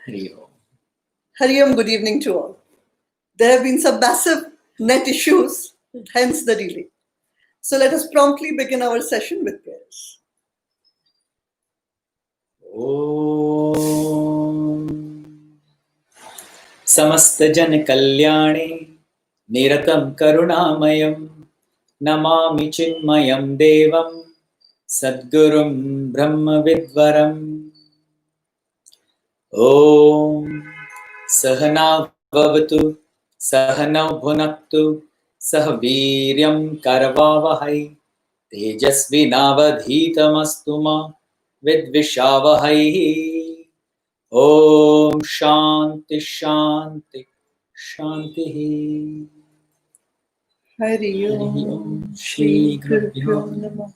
Hari Om. Hari Om, good evening to all. There have been some massive net issues, hence the delay. So let us promptly begin our session with prayers. Om Samasta Jan Kalyane Niratam Karunamayam Namami Chinmayam Devam Sadgurum Brahma Vidvaram. Om Sahana Vavatu Sahana Bhunaktu Sahaviryam Karavavahai Tejasvi Navadhitamastuma Vidvishavahai. Om Shanti Shanti Shanti. Hari Om, Shri Shri Gurubhyo Gurubhyo Namaha.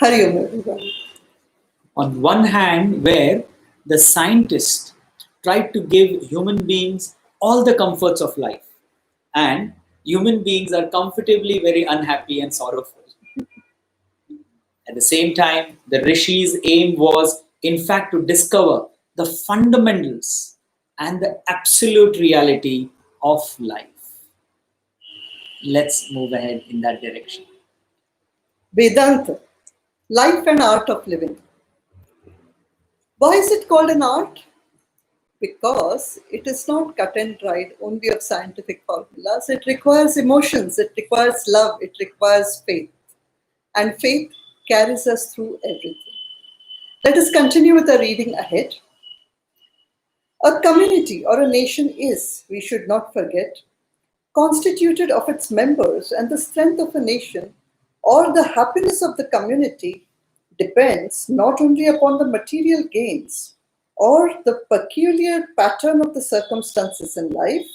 Hari Om, everyone. On one hand, where the scientists tried to give human beings all the comforts of life, and human beings are comfortably very unhappy and sorrowful. At the same time, the rishis' aim was, in fact, to discover the fundamentals and the absolute reality of life. Let's move ahead in that direction. Vedānta, life and art of living. Why is it called an art? Because it is not cut and dried only of scientific formulas. It requires emotions, it requires love, it requires faith. And faith carries us through everything. Let us continue with our reading ahead. A community or a nation is, we should not forget, constituted of its members, and the strength of a nation or the happiness of the community depends not only upon the material gains or the peculiar pattern of the circumstances in life,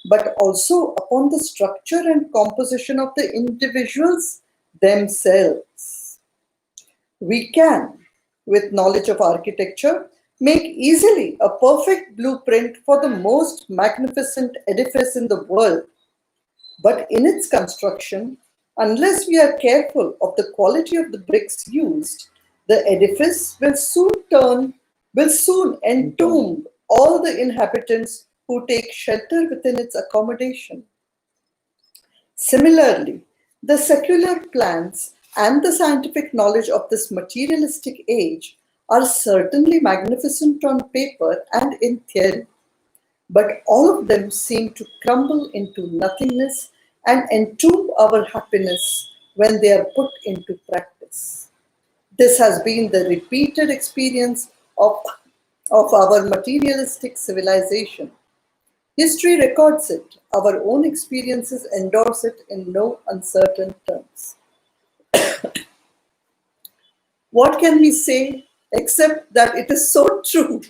but also upon the structure and composition of the individuals themselves. We can, with knowledge of architecture, make easily a perfect blueprint for the most magnificent edifice in the world. But in its construction, unless we are careful of the quality of the bricks used, the edifice will soon entomb all the inhabitants who take shelter within its accommodation. Similarly, the secular plans and the scientific knowledge of this materialistic age are certainly magnificent on paper and in theory, but all of them seem to crumble into nothingness and entomb our happiness when they are put into practice. This has been the repeated experience of our materialistic civilization. History records it, our own experiences endorse it in no uncertain terms. What can we say except that it is so true,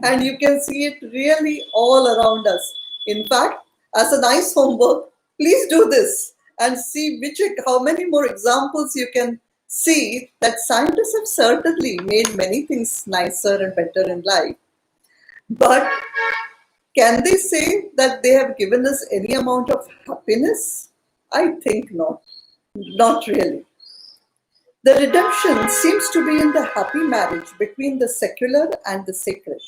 and you can see it really all around us. In fact, as a nice homework, please do this and see how many more examples you can see that scientists have certainly made many things nicer and better in life. But can they say that they have given us any amount of happiness? I think not. Not really. The redemption seems to be in the happy marriage between the secular and the sacred,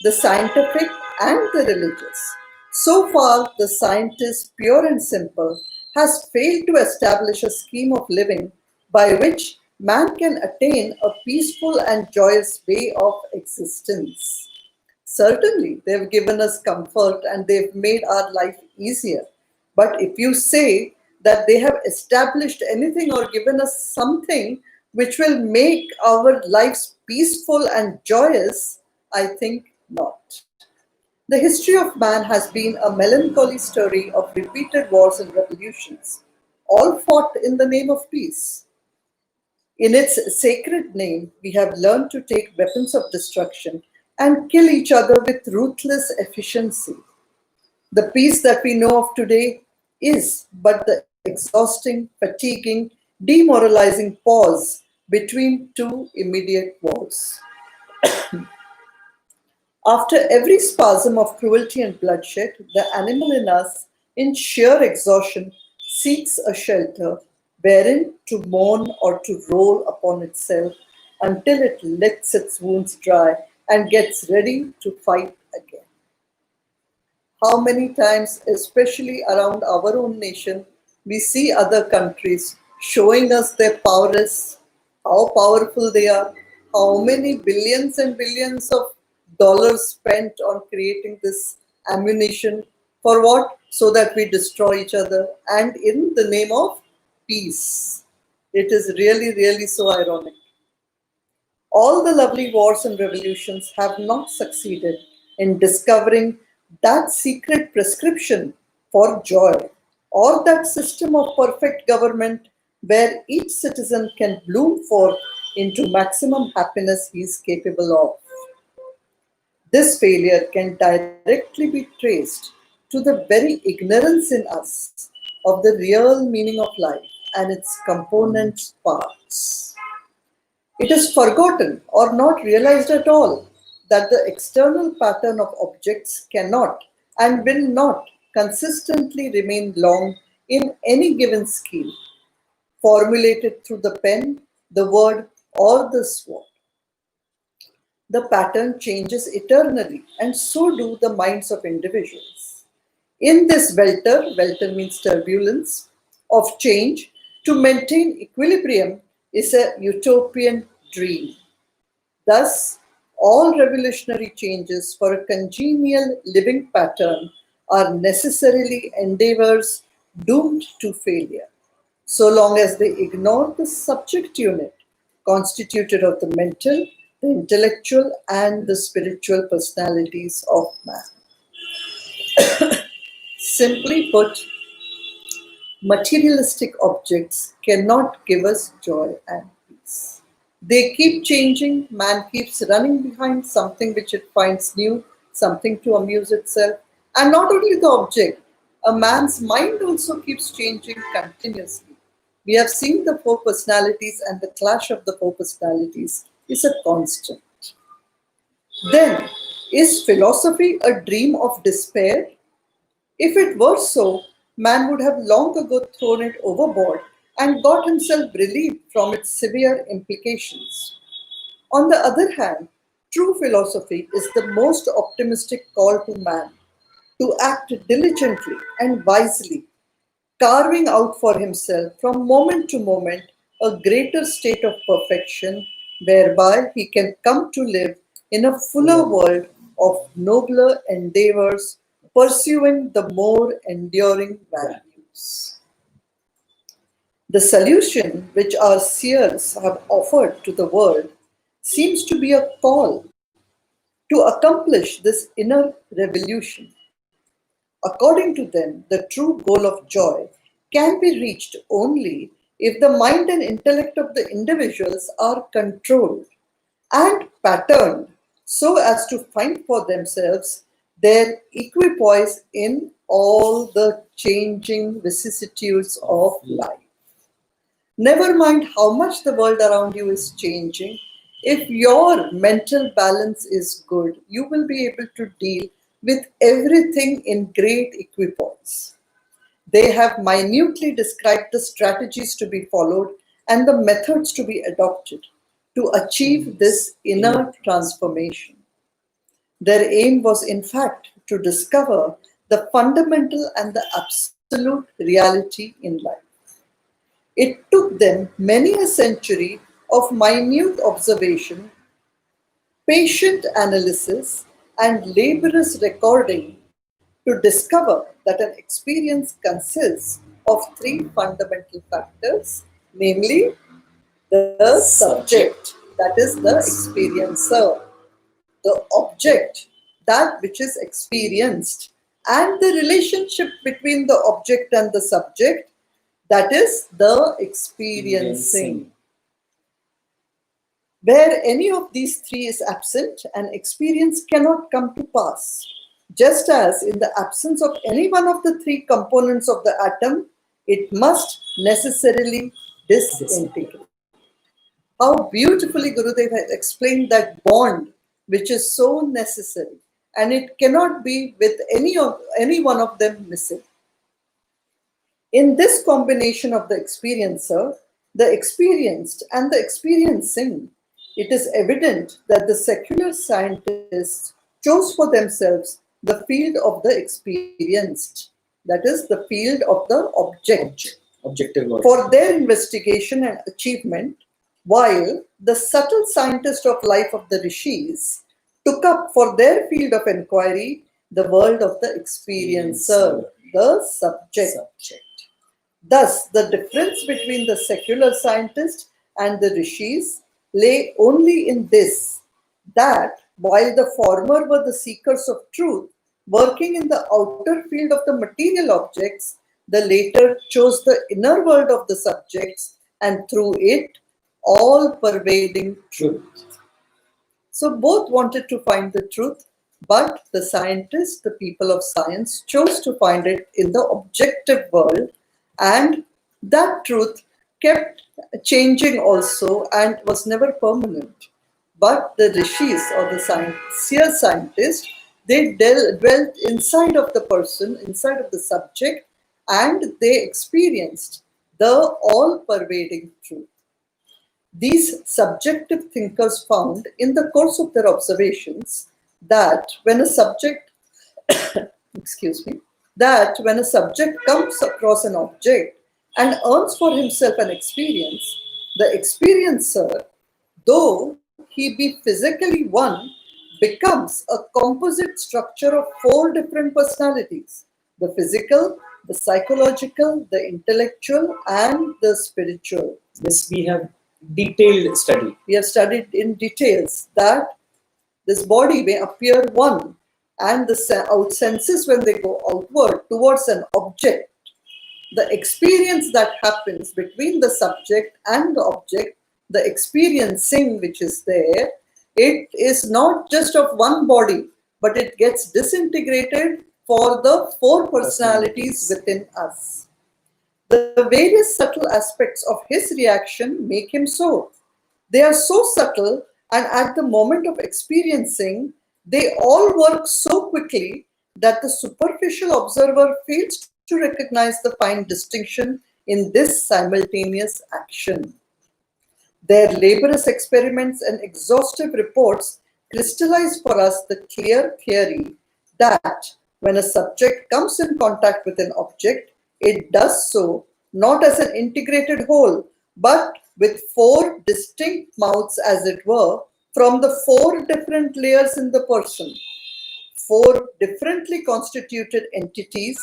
the scientific and the religious. So far, the scientist, pure and simple, has failed to establish a scheme of living by which man can attain a peaceful and joyous way of existence. Certainly, they've given us comfort and they've made our life easier. But if you say that they have established anything or given us something which will make our lives peaceful and joyous, I think not. The history of man has been a melancholy story of repeated wars and revolutions, all fought in the name of peace. In its sacred name, we have learned to take weapons of destruction and kill each other with ruthless efficiency. The peace that we know of today is but the exhausting, fatiguing, demoralizing pause between two immediate wars. After every spasm of cruelty and bloodshed, the animal in us, in sheer exhaustion, seeks a shelter wherein to mourn or to roll upon itself until it licks its wounds dry and gets ready to fight again. How many times, especially around our own nation, we see other countries showing us their prowess, how powerful they are, how many billions and billions of dollars spent on creating this ammunition for what? So that we destroy each other and in the name of peace. It is really, really so ironic. All the lovely wars and revolutions have not succeeded in discovering that secret prescription for joy or that system of perfect government where each citizen can bloom forth into maximum happiness he is capable of. This failure can directly be traced to the very ignorance in us of the real meaning of life and its component parts. It is forgotten or not realized at all that the external pattern of objects cannot and will not consistently remain long in any given scheme, formulated through the pen, the word, or the sword. The pattern changes eternally, and so do the minds of individuals. In this welter means turbulence, of change, to maintain equilibrium is a utopian dream. Thus, all revolutionary changes for a congenial living pattern are necessarily endeavors doomed to failure, so long as they ignore the subject unit constituted of the mental, the intellectual, and the spiritual personalities of man. Simply put, materialistic objects cannot give us joy and peace. They keep changing, man keeps running behind something which it finds new, something to amuse itself. And not only the object, a man's mind also keeps changing continuously. We have seen the four personalities, and the clash of the four personalities is a constant. Then, is philosophy a dream of despair? If it were so, man would have long ago thrown it overboard and got himself relieved from its severe implications. On the other hand, true philosophy is the most optimistic call to man to act diligently and wisely, carving out for himself from moment to moment a greater state of perfection whereby he can come to live in a fuller world of nobler endeavors pursuing the more enduring values. The solution which our seers have offered to the world seems to be a call to accomplish this inner revolution. According to them, the true goal of joy can be reached only if the mind and intellect of the individuals are controlled and patterned so as to find for themselves their equipoise in all the changing vicissitudes of life. Never mind how much the world around you is changing, if your mental balance is good, you will be able to deal with everything in great equipoise. They have minutely described the strategies to be followed and the methods to be adopted to achieve this inner transformation. Their aim was, in fact, to discover the fundamental and the absolute reality in life. It took them many a century of minute observation, patient analysis, and laborious recording to discover that an experience consists of three fundamental factors, namely the subject, that is the experiencer, the object, that which is experienced, and the relationship between the object and the subject, that is the experiencing. Where any of these three is absent, an experience cannot come to pass. Just as in the absence of any one of the three components of the atom, it must necessarily disintegrate. How beautifully Gurudev has explained that bond which is so necessary, and it cannot be with any one of them missing. In this combination of the experiencer, the experienced, and the experiencing, it is evident that the secular scientists chose for themselves the field of the experienced, that is, the field of the object, Objective world. for their investigation and achievement, while the subtle scientist of life of the rishis took up for their field of inquiry the world of the experiencer, the subject. Thus, the difference between the secular scientist and the rishis lay only in this, that while the former were the seekers of truth, working in the outer field of the material objects, the later chose the inner world of the subjects and through it all-pervading truth. So both wanted to find the truth, but the scientists, the people of science, chose to find it in the objective world, and that truth kept changing also and was never permanent. But the rishis or the sincere scientists, they dwelt inside of the person, inside of the subject, and they experienced the all-pervading truth. These subjective thinkers found in the course of their observations that when a subject, that when a subject comes across an object and earns for himself an experience, the experiencer, though he be physically one, becomes a composite structure of four different personalities: the physical, the psychological, the intellectual, and the spiritual. This we have detailed study. We have studied in details that this body may appear one, and the senses, when they go outward towards an object, the experience that happens between the subject and the object, the experiencing which is there, it is not just of one body, but it gets disintegrated for the four personalities within us. The various subtle aspects of his reaction make him so. They are so subtle, and at the moment of experiencing, they all work so quickly that the superficial observer fails to recognize the fine distinction in this simultaneous action. Their laborious experiments and exhaustive reports crystallize for us the clear theory that when a subject comes in contact with an object, it does so not as an integrated whole, but with four distinct mouths, as it were, from the four different layers in the person. Four differently constituted entities,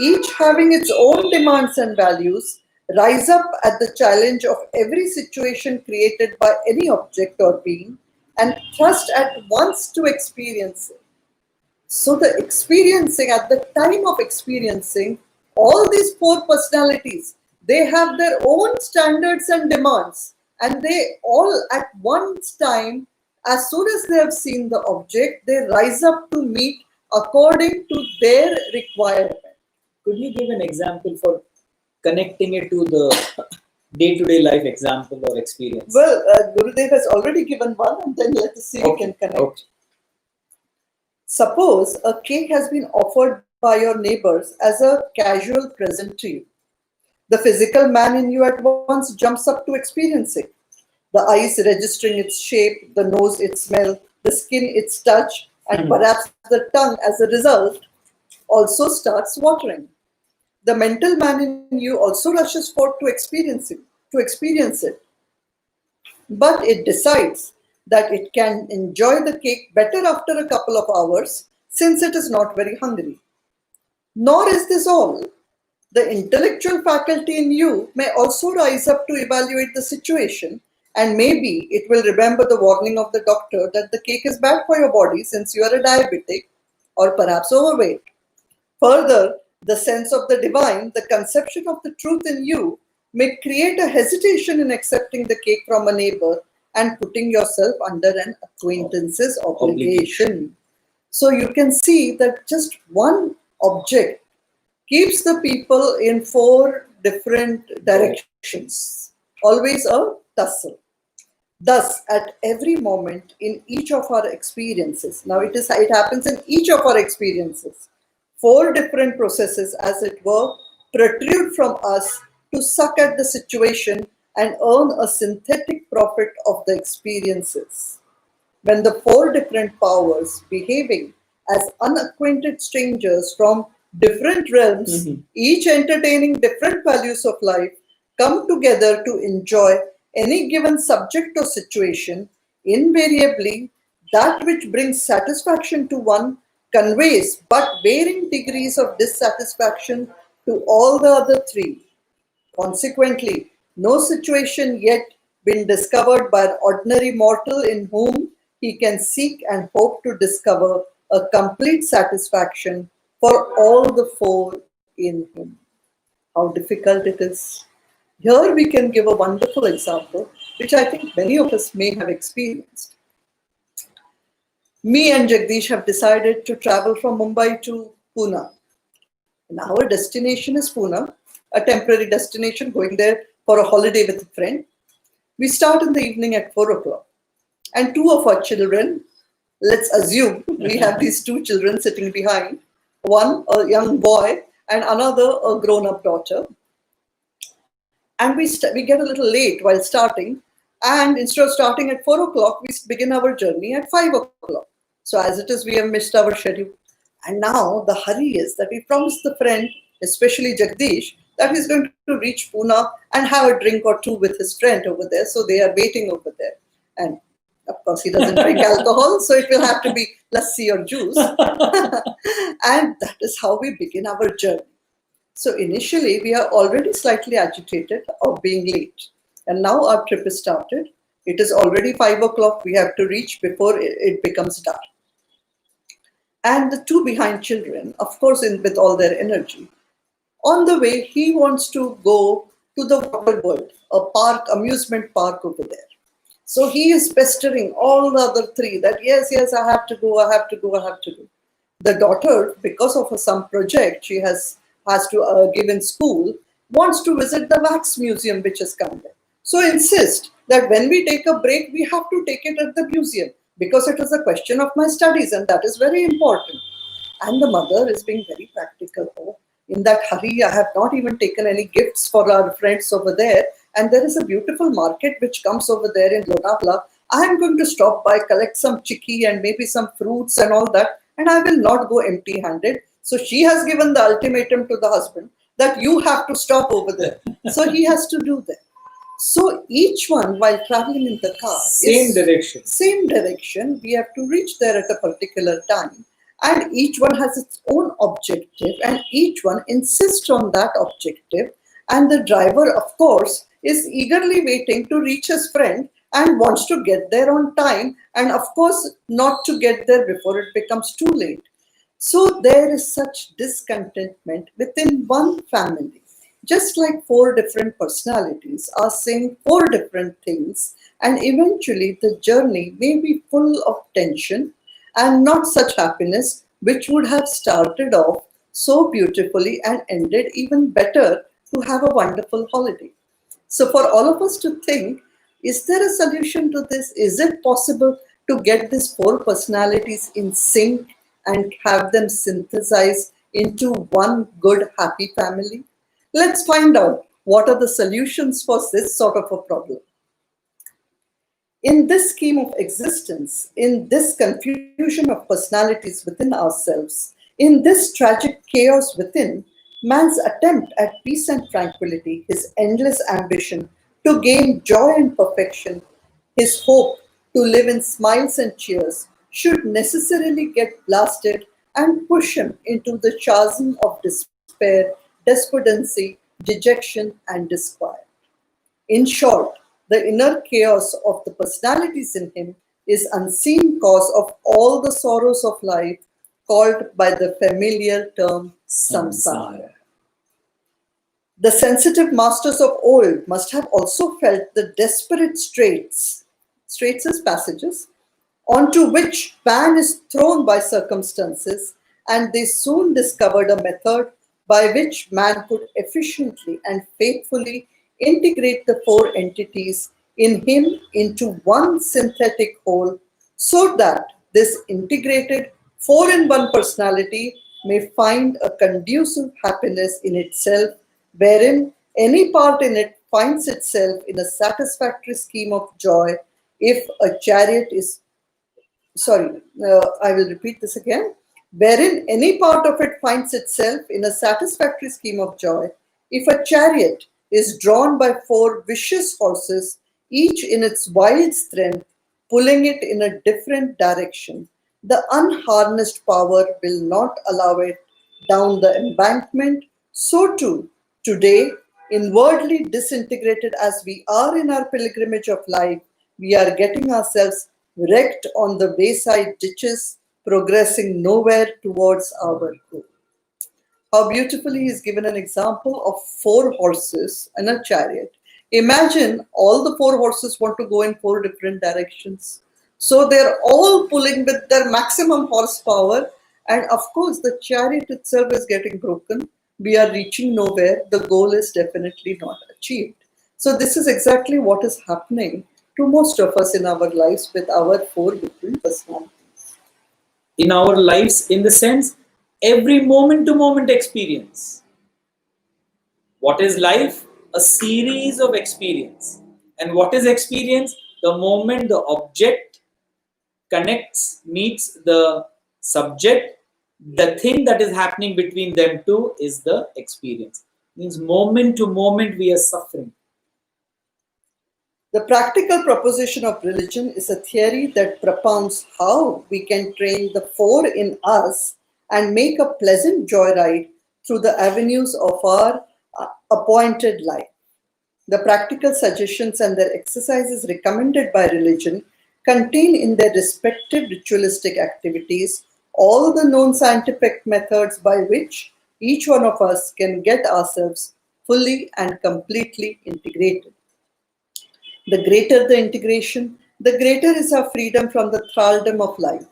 each having its own demands and values, rise up at the challenge of every situation created by any object or being and thrust at once to experience it. So the experiencing, at the time of experiencing, all these four personalities, they have their own standards and demands, and they all at one time, as soon as they have seen the object, they rise up to meet according to their requirement. Could you give an example for connecting it to the day-to-day life example or experience? Well, Gurudev has already given one, and then let us see if we can connect. Okay. Suppose a cake has been offered by your neighbors as a casual present to you. The physical man in you at once jumps up to experience it. The eyes registering its shape, the nose its smell, the skin its touch, and perhaps the tongue as a result also starts watering. The mental man in you also rushes forth to experience it. But it decides that it can enjoy the cake better after a couple of hours, since it is not very hungry. Nor is this all. The intellectual faculty in you may also rise up to evaluate the situation, and maybe it will remember the warning of the doctor that the cake is bad for your body since you are a diabetic or perhaps overweight. Further, the sense of the divine, the conception of the truth in you, may create a hesitation in accepting the cake from a neighbor and putting yourself under an acquaintance's obligation. So you can see that just one object keeps the people in four different directions, always a tussle. Thus, at every moment in each of our experiences, now it happens in each of our experiences, four different processes, as it were, protrude from us to suck at the situation and earn a synthetic profit of the experiences. When the four different powers, behaving as unacquainted strangers from different realms, each entertaining different values of life, come together to enjoy any given subject or situation, invariably that which brings satisfaction to one conveys but varying degrees of dissatisfaction to all the other three. Consequently, no situation yet been discovered by an ordinary mortal in whom he can seek and hope to discover a complete satisfaction for all the four in him. How difficult it is. Here we can give a wonderful example, which I think many of us may have experienced. Me and Jagdish have decided to travel from Mumbai to Pune. And our destination is Pune, a temporary destination, going there for a holiday with a friend. We start in the evening at 4 o'clock. And two of our children, let's assume we have these two children sitting behind, one a young boy and another a grown-up daughter. And we get a little late while starting. And instead of starting at 4 o'clock, we begin our journey at 5 o'clock. So as it is, we have missed our schedule. And now the hurry is that we promised the friend, especially Jagdish, that he's going to reach Pune and have a drink or two with his friend over there. So they are waiting over there. And of course, he doesn't drink alcohol, so it will have to be lassi or juice. And that is how we begin our journey. So initially, we are already slightly agitated of being late. And now our trip is started. It is already 5 o'clock. We have to reach before it becomes dark. And the two behind children, of course, with all their energy. On the way, he wants to go to the water world, a park, amusement park over there. So he is pestering all the other three that, yes, I have to go, I have to go, I have to go. The daughter, because of some project she has to give in school, wants to visit the wax museum which has come there. So insist that when we take a break, we have to take it at the museum because it is a question of my studies and that is very important. And the mother is being very practical. Oh, in that hurry, I have not even taken any gifts for our friends over there. And there is a beautiful market which comes over there in Lonavala. I am going to stop by, collect some chicky and maybe some fruits and all that. And I will not go empty-handed. So she has given the ultimatum to the husband that you have to stop over there. So he has to do that. So each one, while traveling in the car, Same direction. We have to reach there at a particular time. And each one has its own objective and each one insists on that objective. And the driver, of course, is eagerly waiting to reach his friend and wants to get there on time. And of course, not to get there before it becomes too late. So there is such discontentment within one family. Just like four different personalities are saying four different things, and eventually the journey may be full of tension and not such happiness, which would have started off so beautifully and ended even better to have a wonderful holiday. So for all of us to think, is there a solution to this? Is it possible to get these four personalities in sync and have them synthesize into one good, happy family? Let's find out what are the solutions for this sort of a problem. In this scheme of existence, in this confusion of personalities within ourselves, in this tragic chaos within, man's attempt at peace and tranquility, his endless ambition to gain joy and perfection, his hope to live in smiles and cheers, should necessarily get blasted and push him into the chasm of despair, despondency, dejection, and disquiet. In short, the inner chaos of the personalities in him is unseen cause of all the sorrows of life, called by the familiar term samsara. The sensitive masters of old must have also felt the desperate straits as passages, onto which man is thrown by circumstances, and they soon discovered a method by which man could efficiently and faithfully integrate the four entities in him into one synthetic whole, so that this integrated four-in-one personality may find a conducive happiness in itself, wherein any part in it finds itself in a satisfactory scheme of joy if a chariot is I will repeat this again, wherein any part of it finds itself in a satisfactory scheme of joy, if a chariot is drawn by four vicious horses, each in its wild strength, pulling it in a different direction, the unharnessed power will not allow it down the embankment. So too, today, inwardly disintegrated as we are in our pilgrimage of life, we are getting ourselves wrecked on the wayside ditches, progressing nowhere towards our goal. How beautifully he's given an example of four horses and a chariot. Imagine all the four horses want to go in four different directions. So they're all pulling with their maximum horsepower. And of course, the chariot itself is getting broken. We are reaching nowhere. The goal is definitely not achieved. So this is exactly what is happening to most of us in our lives with our four different personalities. In our lives, in the sense, every moment to moment experience. What is life? A series of experience. And what is experience? The moment the object connects, meets the subject, the thing that is happening between them two is the experience. Means moment to moment we are suffering. The practical proposition of religion is a theory that propounds how we can train the four in us and make a pleasant joyride through the avenues of our appointed life. The practical suggestions and their exercises recommended by religion contain in their respective ritualistic activities all the known scientific methods by which each one of us can get ourselves fully and completely integrated. The greater the integration, the greater is our freedom from the thraldom of life.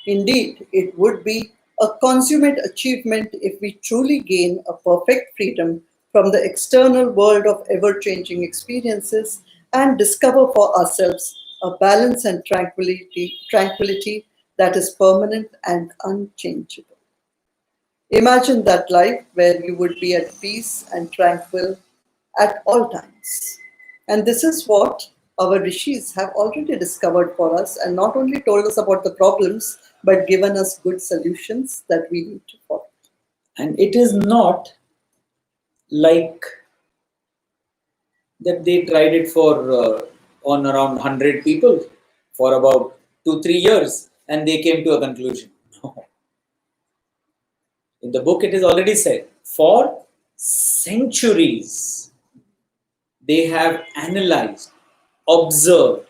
Indeed, it would be a consummate achievement if we truly gain a perfect freedom from the external world of ever-changing experiences and discover for ourselves a balance and tranquility that is permanent and unchangeable. Imagine that life where you would be at peace and tranquil at all times. And this is what our rishis have already discovered for us and not only told us about the problems, but given us good solutions that we need to follow. And it is not like that they tried it for on around 100 people for about 2-3 years and they came to a conclusion. No. In the book it is already said, for centuries they have analyzed, observed,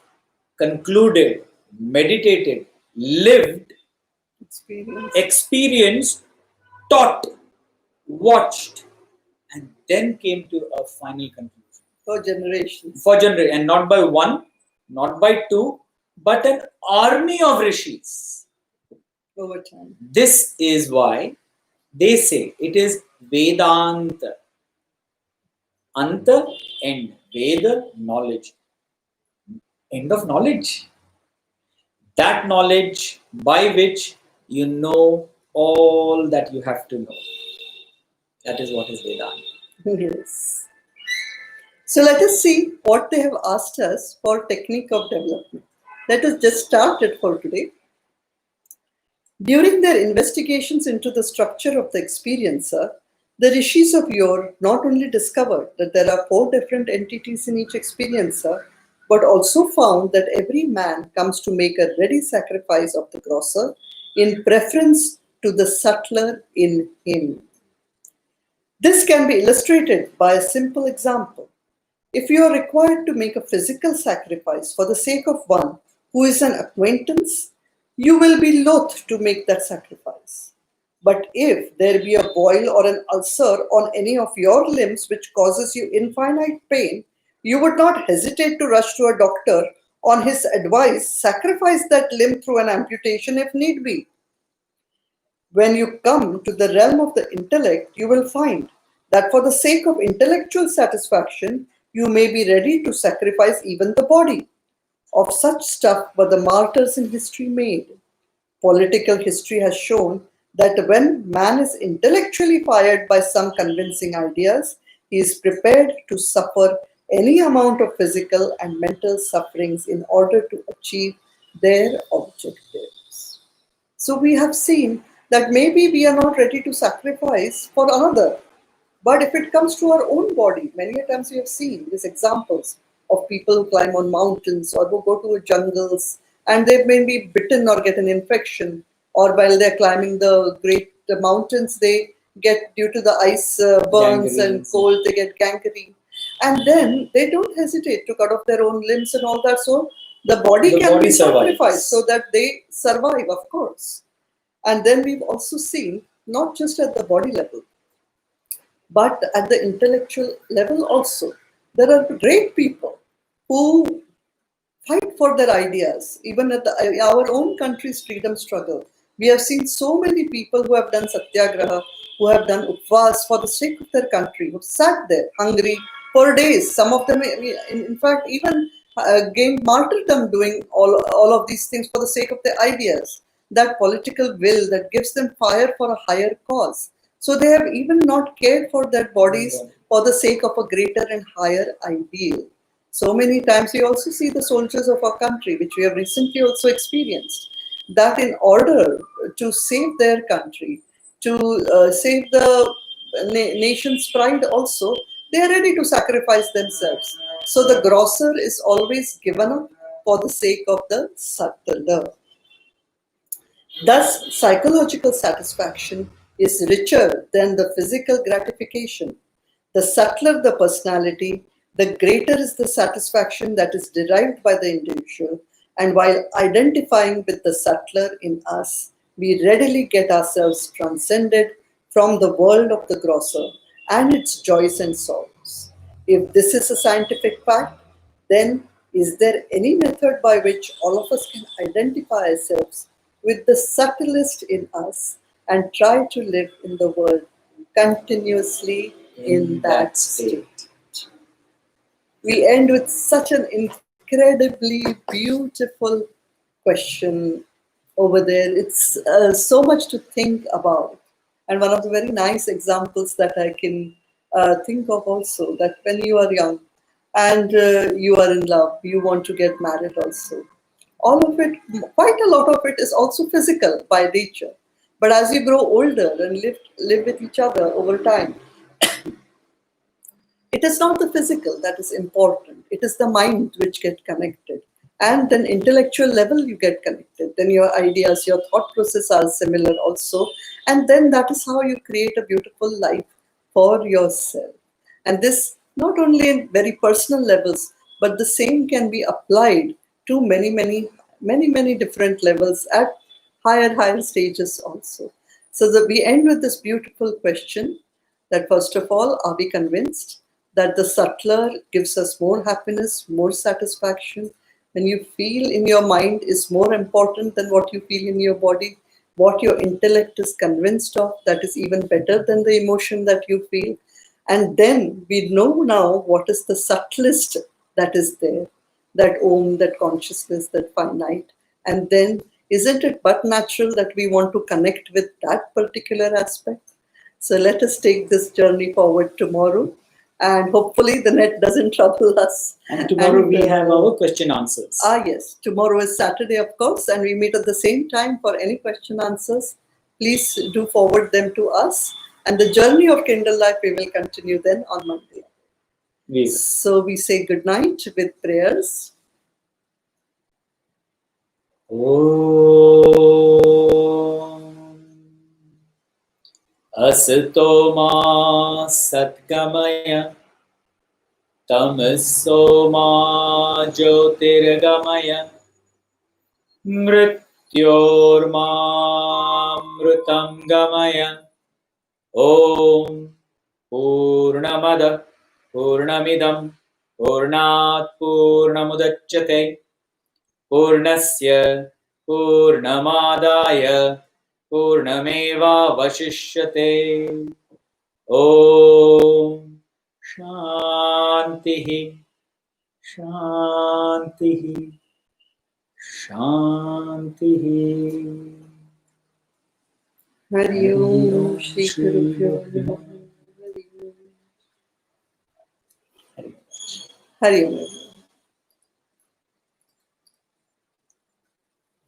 concluded, meditated, lived, experienced, taught, watched, and then came to a final conclusion. For generations. For generations, and not by one, not by two, but an army of rishis. Over time. This is why they say it is Vedānta. Anta, end. Veda, knowledge. End of knowledge. That knowledge by which you know all that you have to know. That is what is Vedānta. Yes. So let us see what they have asked us for technique of development. Let us just start it for today. During their investigations into the structure of the experiencer, the rishis of yore not only discovered that there are 4 different entities in each experiencer, but also found that every man comes to make a ready sacrifice of the grosser in preference to the subtler in him. This can be illustrated by a simple example. If you are required to make a physical sacrifice for the sake of one who is an acquaintance, you will be loath to make that sacrifice. But if there be a boil or an ulcer on any of your limbs which causes you infinite pain, you would not hesitate to rush to a doctor on his advice, sacrifice that limb through an amputation if need be. When you come to the realm of the intellect, you will find that for the sake of intellectual satisfaction, you may be ready to sacrifice even the body. Of such stuff were the martyrs in history made. Political history has shown that when man is intellectually fired by some convincing ideas, he is prepared to suffer any amount of physical and mental sufferings in order to achieve their objectives. So we have seen that maybe we are not ready to sacrifice for another. But if it comes to our own body, many a times we have seen these examples of people who climb on mountains or who go to jungles and they may be bitten or get an infection, or while they're climbing the great mountains, they get, due to the ice burns and Gangrene. cold, they get gangrene. And then they don't hesitate to cut off their own limbs and all that. So the body The can body be sacrificed survives. so that they survive, of course. And then we've also seen, not just at the body level, but at the intellectual level also, there are great people who fight for their ideas, even at our own country's freedom struggle. We have seen so many people who have done satyagraha, who have done upvas for the sake of their country, who sat there hungry for days. Some of them, in fact, even gained martyrdom doing all of these things for the sake of their ideas. That political will that gives them fire for a higher cause. So they have even not cared for their bodies for the sake of a greater and higher ideal. So many times we also see the soldiers of our country, which we have recently also experienced, that in order to save their country, to save the nation's pride also, they are ready to sacrifice themselves. So the grosser is always given up for the sake of the subtler. Thus, psychological satisfaction is richer than the physical gratification. The subtler the personality, the greater is the satisfaction that is derived by the individual, and while identifying with the subtler in us, we readily get ourselves transcended from the world of the grosser and its joys and sorrows. If this is a scientific fact, then is there any method by which all of us can identify ourselves with the subtlest in us and try to live in the world continuously in that state? We end with such an incredibly beautiful question over there. It's so much to think about. And one of the very nice examples that I can think of also, that when you are young and you are in love, you want to get married also. All of it, quite a lot of it is also physical by nature. But as you grow older and live with each other over time, it is not the physical that is important. It is the mind which get connected. And then intellectual level you get connected. Then your ideas, your thought process are similar also. And then that is how you create a beautiful life for yourself. And this not only in very personal levels, but the same can be applied to many different levels at higher stages also. So that we end with this beautiful question that first of all, are we convinced that the subtler gives us more happiness, more satisfaction? When you feel in your mind is more important than what you feel in your body, what your intellect is convinced of, that is even better than the emotion that you feel. And then we know now what is the subtlest that is there, that Om, that consciousness, that finite. And then isn't it but natural that we want to connect with that particular aspect? So let us take this journey forward tomorrow, and hopefully the net doesn't trouble us. And tomorrow we have our question answers. Yes. Tomorrow is Saturday, of course, and we meet at the same time for any question answers. Please do forward them to us. And the journey of Kindle Life we will continue then on Monday. So we say good night with prayers. Asato ma satgamaya tamaso ma jyotirgamaya mrityorma mritam gamaya. Om Purnamada Purnamidam Purnat Purnamudachyate Purnasya Purnamadaya Purnameva Vashishyate. Om Shantihi Shantihi Shantihi. Hari Om Shri Guru Pyo Namaha. Hari Om.